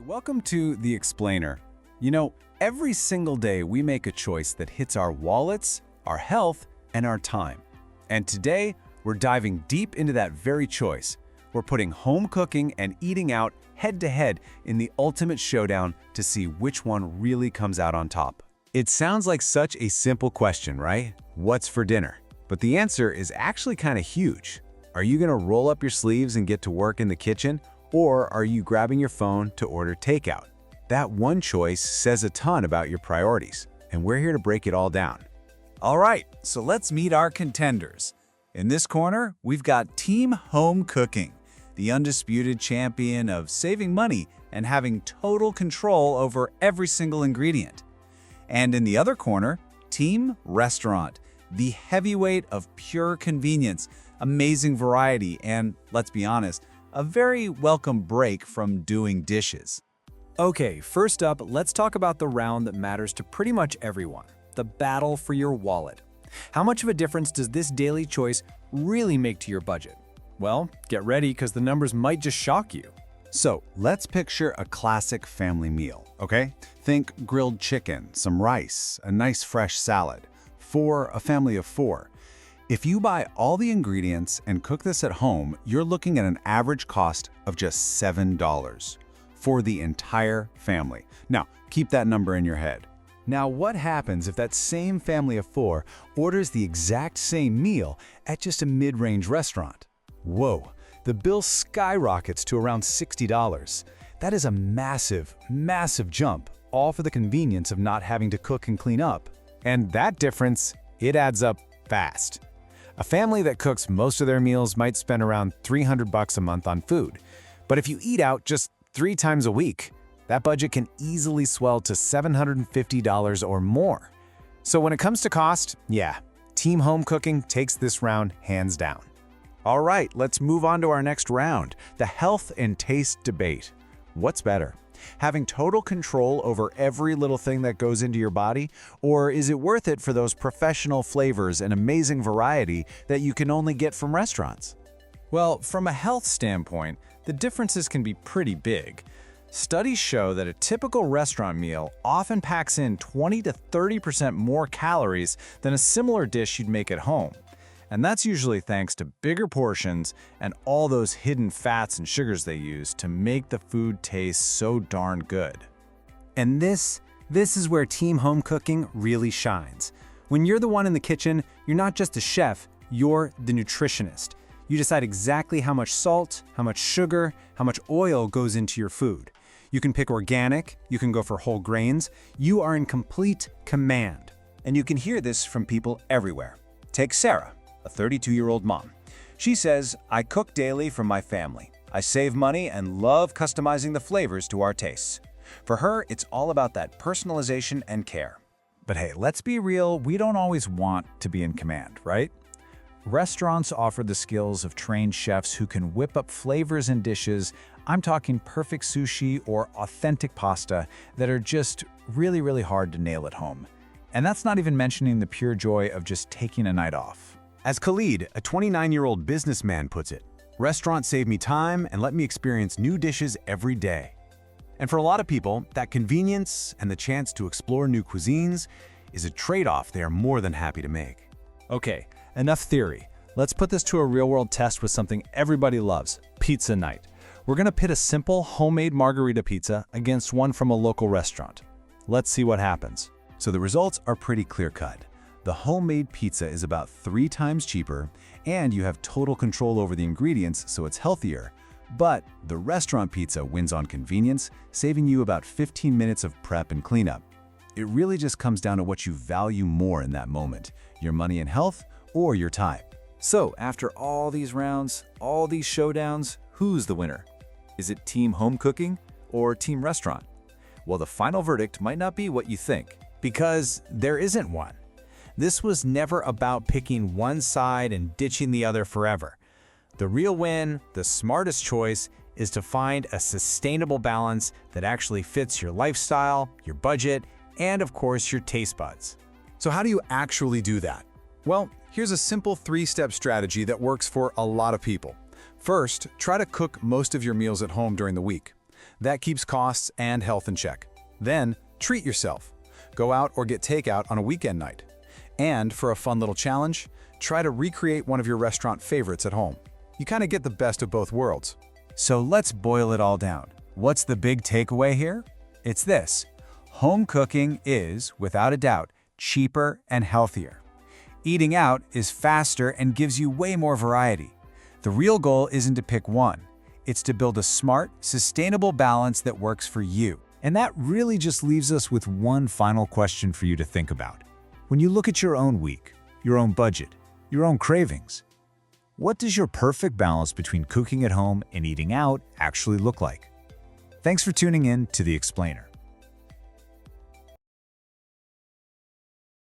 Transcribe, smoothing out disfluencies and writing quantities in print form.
Welcome to The Explainer. You know, every single day we make a choice that hits our wallets, our health, and our time. And today, we're diving deep into that very choice. We're putting home cooking and eating out head-to-head in the ultimate showdown to see which one really comes out on top. It sounds like such a simple question, right? What's for dinner? But the answer is actually kind of huge. Are you gonna roll up your sleeves and get to work in the kitchen? Or are you grabbing your phone to order takeout? That one choice says a ton about your priorities, and we're here to break it all down. All right, so let's meet our contenders. In this corner, we've got Team Home Cooking, the undisputed champion of saving money and having total control over every single ingredient. And in the other corner, Team Restaurant, the heavyweight of pure convenience, amazing variety, and, let's be honest, a very welcome break from doing dishes. Okay, first up, let's talk about the round that matters to pretty much everyone, the battle for your wallet. How much of a difference does this daily choice really make to your budget? Well, get ready because the numbers might just shock you. So let's picture a classic family meal, okay? Think grilled chicken, some rice, a nice fresh salad, for a family of 4. If you buy all the ingredients and cook this at home, you're looking at an average cost of just $7 for the entire family. Now, keep that number in your head. Now, what happens if that same family of 4 orders the exact same meal at just a mid-range restaurant? Whoa, the bill skyrockets to around $60. That is a massive, massive jump, all for the convenience of not having to cook and clean up. And that difference, it adds up fast. A family that cooks most of their meals might spend around $300 a month on food. But if you eat out just 3 times a week, that budget can easily swell to $750 or more. So when it comes to cost, yeah, Team Home Cooking takes this round hands down. All right, let's move on to our next round, the health and taste debate. What's better? Having total control over every little thing that goes into your body? Or is it worth it for those professional flavors and amazing variety that you can only get from restaurants? Well, from a health standpoint, the differences can be pretty big. Studies show that a typical restaurant meal often packs in 20 to 30% more calories than a similar dish you'd make at home. And that's usually thanks to bigger portions and all those hidden fats and sugars they use to make the food taste so darn good. And this is where Team Home Cooking really shines. When you're the one in the kitchen, you're not just a chef, you're the nutritionist. You decide exactly how much salt, how much sugar, how much oil goes into your food. You can pick organic, you can go for whole grains. You are in complete command. And you can hear this from people everywhere. Take Sarah, a 32-year-old mom. She says, "I cook daily for my family. I save money and love customizing the flavors to our tastes." For her, it's all about that personalization and care. But hey, let's be real, we don't always want to be in command, right? Restaurants offer the skills of trained chefs who can whip up flavors and dishes. I'm talking perfect sushi or authentic pasta that are just really, really hard to nail at home. And that's not even mentioning the pure joy of just taking a night off. As Khalid, a 29-year-old businessman, puts it, "Restaurants save me time and let me experience new dishes every day." And for a lot of people, that convenience and the chance to explore new cuisines is a trade-off they are more than happy to make. Okay, enough theory. Let's put this to a real-world test with something everybody loves, pizza night. We're gonna pit a simple homemade margarita pizza against one from a local restaurant. Let's see what happens. So the results are pretty clear-cut. The homemade pizza is about 3 times cheaper, and you have total control over the ingredients, so it's healthier. But the restaurant pizza wins on convenience, saving you about 15 minutes of prep and cleanup. It really just comes down to what you value more in that moment, your money and health, or your time. So, after all these rounds, all these showdowns, who's the winner? Is it Team Home Cooking or Team Restaurant? Well, the final verdict might not be what you think, because there isn't one. This was never about picking one side and ditching the other forever. The real win, the smartest choice, is to find a sustainable balance that actually fits your lifestyle, your budget, and of course your taste buds. So how do you actually do that? Well, here's a simple 3-step strategy that works for a lot of people. First, try to cook most of your meals at home during the week. That keeps costs and health in check. Then, treat yourself. Go out or get takeout on a weekend night. And for a fun little challenge, try to recreate one of your restaurant favorites at home. You kind of get the best of both worlds. So let's boil it all down. What's the big takeaway here? It's this: home cooking is, without a doubt, cheaper and healthier. Eating out is faster and gives you way more variety. The real goal isn't to pick one. It's to build a smart, sustainable balance that works for you. And that really just leaves us with one final question for you to think about. When you look at your own week, your own budget, your own cravings, what does your perfect balance between cooking at home and eating out actually look like? Thanks for tuning in to The Explainer.